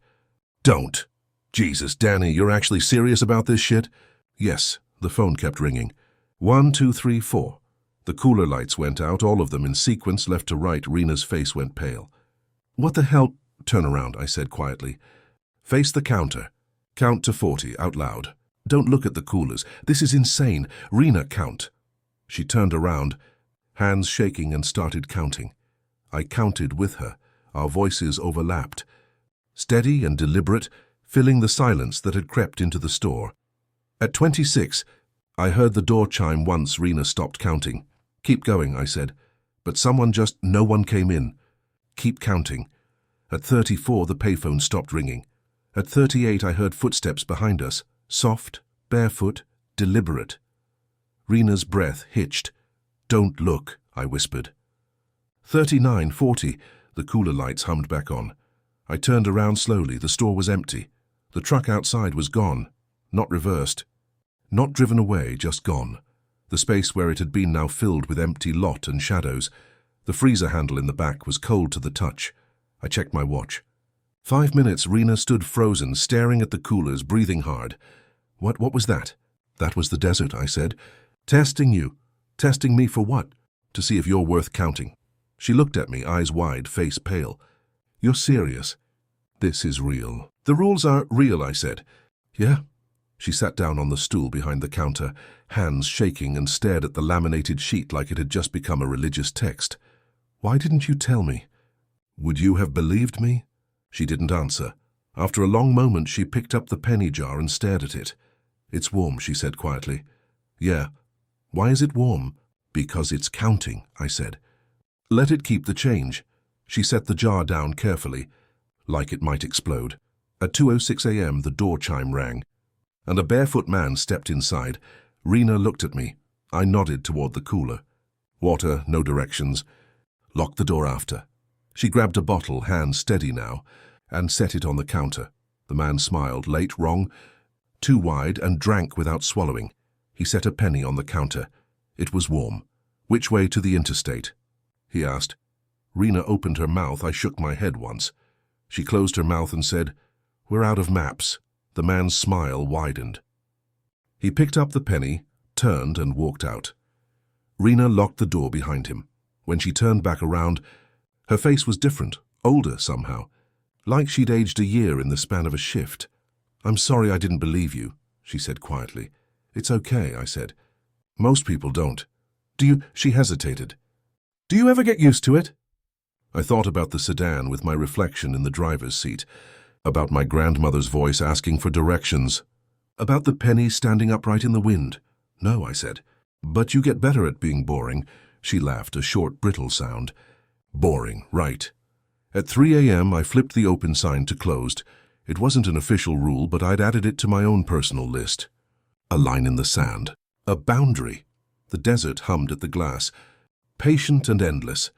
"Don't. Jesus, Danny, you're actually serious about this shit?" "Yes." The phone kept ringing. 1, 2, 3, 4. The cooler lights went out, all of them in sequence, left to right. Rena's face went pale. "What the hell?" "Turn around," I said quietly. "Face the counter. Count to 40, out loud. Don't look at the coolers. This is insane. Rena, count." She turned around, hands shaking, and started counting. I counted with her. Our voices overlapped. Steady and deliberate, filling the silence that had crept into the store. At 26, I heard the door chime once. Rena stopped counting. "Keep going," I said. But no one came in. "Keep counting." At 34, the payphone stopped ringing. At 38, I heard footsteps behind us. Soft, barefoot, deliberate. Rena's breath hitched. "Don't look," I whispered. 39, 40, the cooler lights hummed back on. I turned around slowly. The store was empty. The truck outside was gone. Not reversed. Not driven away, just gone. The space where it had been now filled with empty lot and shadows. The freezer handle in the back was cold to the touch. I checked my watch. 5 minutes. Rena stood frozen, staring at the coolers, breathing hard. What was that?" "That was the desert," I said. "Testing you." "Testing me for what?" "To see if you're worth counting." She looked at me, eyes wide, face pale. You're serious? This is real. The rules are real, I said. Yeah? She sat down on the stool behind the counter, hands shaking, and stared at the laminated sheet like it had just become a religious text. Why didn't you tell me? Would you have believed me? She didn't answer. After a long moment, she picked up the penny jar and stared at it. It's warm, she said quietly. Yeah. Why is it warm? Because it's counting, I said. Let it keep the change. She set the jar down carefully, like it might explode. At 2:06 a.m., the door chime rang, and a barefoot man stepped inside. Rena looked at me. I nodded toward the cooler. Water, no directions. Locked the door after. She grabbed a bottle, hands steady now, and set it on the counter. The man smiled. Late, wrong, too wide, and drank without swallowing. He set a penny on the counter. It was warm. Which way to the interstate? He asked. Rena opened her mouth. I shook my head once. She closed her mouth and said, We're out of maps. The man's smile widened. He picked up the penny, turned, and walked out. Rena locked the door behind him. When she turned back around, her face was different, older somehow, like she'd aged a year in the span of a shift. I'm sorry I didn't believe you, she said quietly. It's okay, I said. Most people don't. She hesitated. Do you ever get used to it? I thought about the sedan with my reflection in the driver's seat, about my grandmother's voice asking for directions, about the penny standing upright in the wind. No, I said. But you get better at being boring. She laughed, a short, brittle sound. Boring, right. At 3 a.m., I flipped the open sign to closed. It wasn't an official rule, but I'd added it to my own personal list. A line in the sand. A boundary. The desert hummed at the glass. Patient and endless.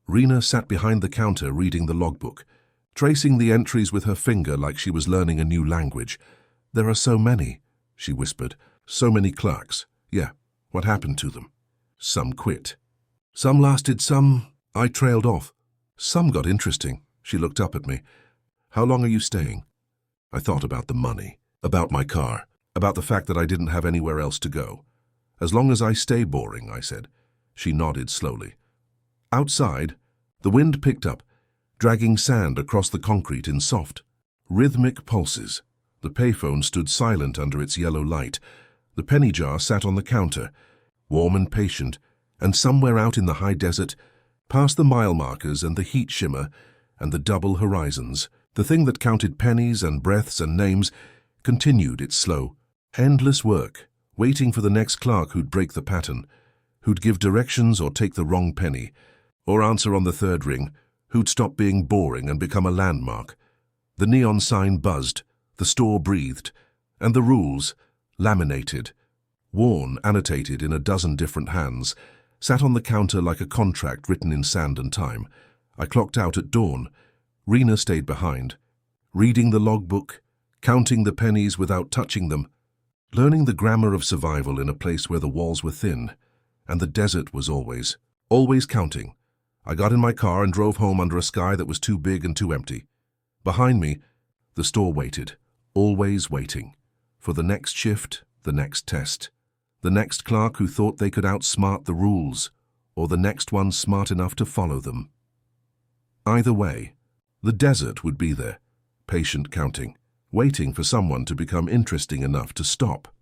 Rena sat behind the counter reading the logbook, tracing the entries with her finger like she was learning a new language. There are so many, she whispered. So many clerks. Yeah, what happened to them? Some quit. Some lasted, some... I trailed off. Some got interesting. She looked up at me. How long are you staying? I thought about the money, about my car, about the fact that I didn't have anywhere else to go. As long as I stay boring, I said. She nodded slowly. Outside, the wind picked up, dragging sand across the concrete in soft, rhythmic pulses. The payphone stood silent under its yellow light. The penny jar sat on the counter, warm and patient, and somewhere out in the high desert, past the mile markers and the heat shimmer and the double horizons, the thing that counted pennies and breaths and names continued its slow, endless work, waiting for the next clerk who'd break the pattern, who'd give directions or take the wrong penny, or answer on the third ring, who'd stop being boring and become a landmark. The neon sign buzzed, the store breathed, and the rules, laminated, worn, annotated in a dozen different hands, sat on the counter like a contract written in sand and time. I clocked out at dawn. Rena stayed behind, reading the logbook, counting the pennies without touching them, learning the grammar of survival in a place where the walls were thin, and the desert was always counting. I got in my car and drove home under a sky that was too big and too empty. Behind me, the store waited, always waiting, for the next shift, the next test, the next clerk who thought they could outsmart the rules, or the next one smart enough to follow them. Either way, the desert would be there, patient counting, waiting for someone to become interesting enough to stop.